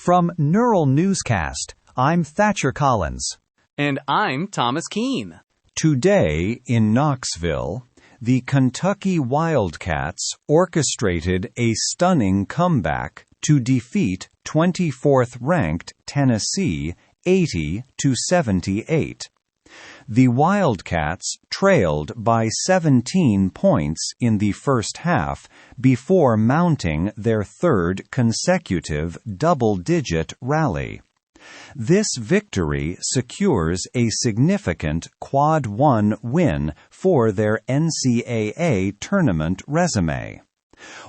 From Neural Newscast, I'm Thatcher Collins. And I'm Thomas Keene. Today, in Knoxville, the Kentucky Wildcats orchestrated a stunning comeback to defeat 24th-ranked Tennessee 80-78. The Wildcats trailed by 17 points in the first half before mounting their third consecutive double-digit rally. This victory secures a significant Quad 1 win for their NCAA tournament resume.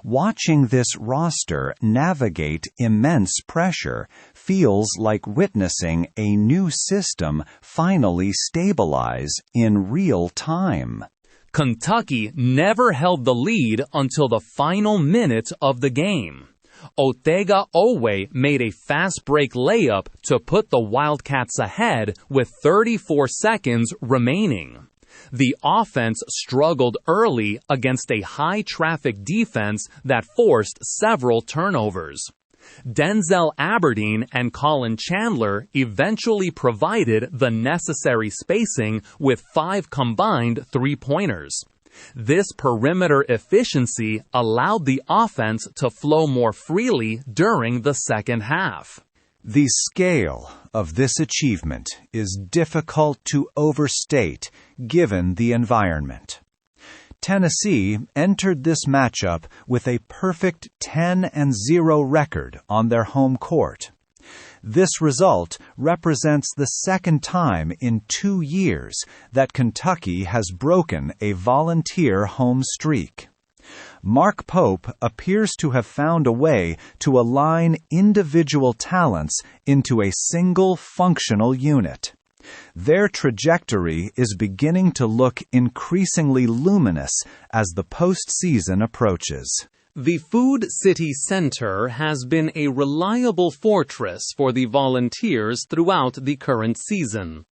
Watching this roster navigate immense pressure feels like witnessing a new system finally stabilize in real time. Kentucky never held the lead until the final minute of the game. Otega Oweh made a fast break layup to put the Wildcats ahead with 34 seconds remaining. The offense struggled early against a high-traffic defense that forced several turnovers. Denzel Aberdeen and Colin Chandler eventually provided the necessary spacing with 5 combined three-pointers. This perimeter efficiency allowed the offense to flow more freely during the second half. The scale of this achievement is difficult to overstate given the environment. Tennessee entered this matchup with a perfect 10-0 record on their home court. This result represents the second time in 2 years that Kentucky has broken a volunteer home streak. Mark Pope appears to have found a way to align individual talents into a single functional unit. Their trajectory is beginning to look increasingly luminous as the postseason approaches. The Food City Center has been a reliable fortress for the Volunteers throughout the current season.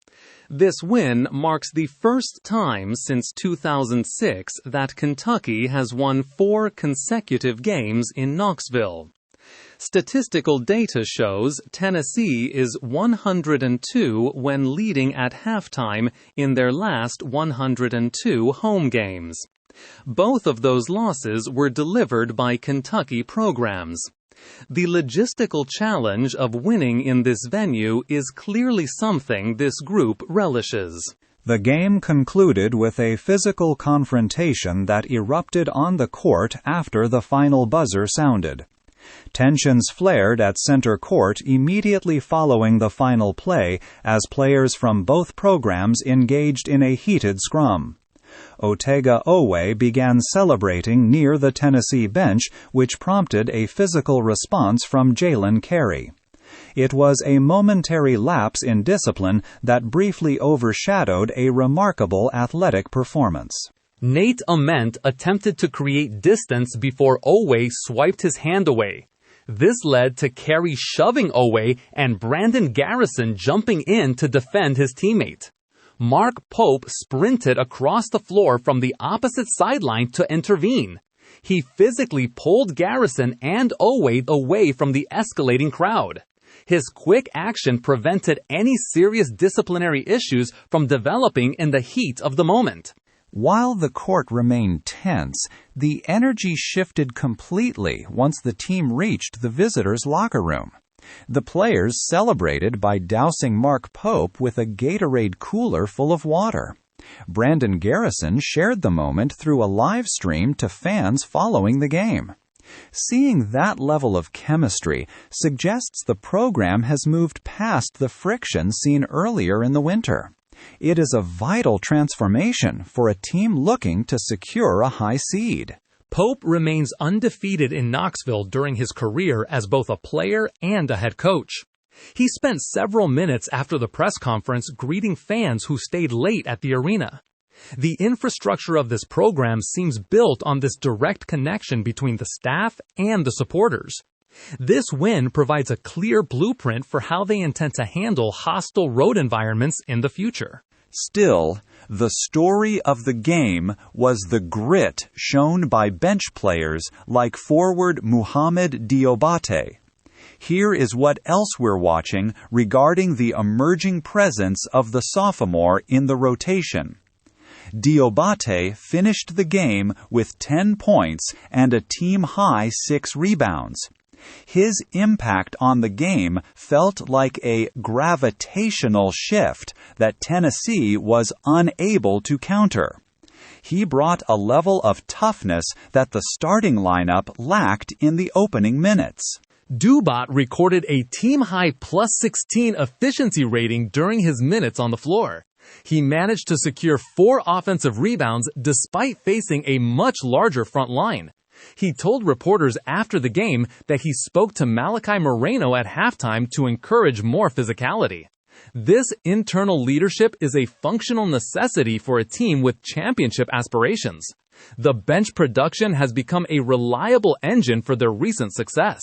This win marks the first time since 2006 that Kentucky has won 4 consecutive games in Knoxville. Statistical data shows Tennessee is 102 when leading at halftime in their last 102 home games. Both of those losses were delivered by Kentucky programs. The logistical challenge of winning in this venue is clearly something this group relishes. The game concluded with a physical confrontation that erupted on the court after the final buzzer sounded. Tensions flared at center court immediately following the final play as players from both programs engaged in a heated scrum. Otega Oweh began celebrating near the Tennessee bench, which prompted a physical response from Jaylen Carey. It was a momentary lapse in discipline that briefly overshadowed a remarkable athletic performance. Nate Ament attempted to create distance before Oweh swiped his hand away. This led to Carey shoving Oweh and Brandon Garrison jumping in to defend his teammate. Mark Pope sprinted across the floor from the opposite sideline to intervene. He physically pulled Garrison and Oweh away from the escalating crowd. His quick action prevented any serious disciplinary issues from developing in the heat of the moment. While the court remained tense, the energy shifted completely once the team reached the visitors' locker room. The players celebrated by dousing Mark Pope with a Gatorade cooler full of water. Brandon Garrison shared the moment through a live stream to fans following the game. Seeing that level of chemistry suggests the program has moved past the friction seen earlier in the winter. It is a vital transformation for a team looking to secure a high seed. Pope remains undefeated in Knoxville during his career as both a player and a head coach. He spent several minutes after the press conference greeting fans who stayed late at the arena. The infrastructure of this program seems built on this direct connection between the staff and the supporters. This win provides a clear blueprint for how they intend to handle hostile road environments in the future. Still, the story of the game was the grit shown by bench players like forward Mouhamed Dioubate. Here is what else we're watching regarding the emerging presence of the sophomore in the rotation. Dioubate finished the game with 10 points and a team-high 6 rebounds. His impact on the game felt like a gravitational shift that Tennessee was unable to counter. He brought a level of toughness that the starting lineup lacked in the opening minutes. Dioubate recorded a team-high +16 efficiency rating during his minutes on the floor. He managed to secure 4 offensive rebounds despite facing a much larger front line. He told reporters after the game that he spoke to Malachi Moreno at halftime to encourage more physicality. This internal leadership is a functional necessity for a team with championship aspirations. The bench production has become a reliable engine for their recent success.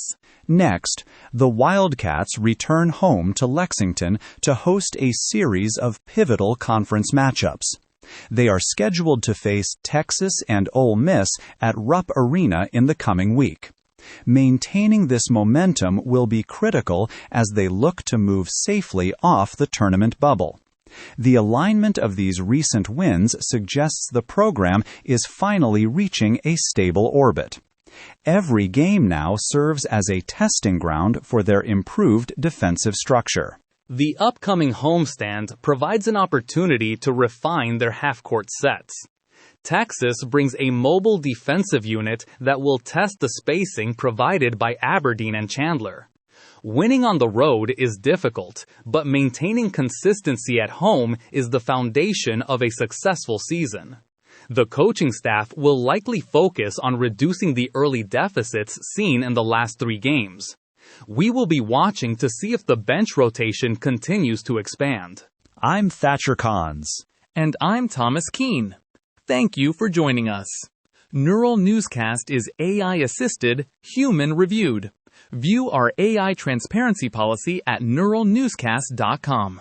Next, the Wildcats return home to Lexington to host a series of pivotal conference matchups. They are scheduled to face Texas and Ole Miss at Rupp Arena in the coming week. Maintaining this momentum will be critical as they look to move safely off the tournament bubble. The alignment of these recent wins suggests the program is finally reaching a stable orbit. Every game now serves as a testing ground for their improved defensive structure. The upcoming homestand provides an opportunity to refine their half-court sets. Texas brings a mobile defensive unit that will test the spacing provided by Aberdeen and Chandler. Winning on the road is difficult, but maintaining consistency at home is the foundation of a successful season. The coaching staff will likely focus on reducing the early deficits seen in the last 3 games. We will be watching to see if the bench rotation continues to expand. I'm Thatcher Cons. And I'm Thomas Keene. Thank you for joining us. Neural Newscast is AI-assisted, human-reviewed. View our AI transparency policy at neuralnewscast.com.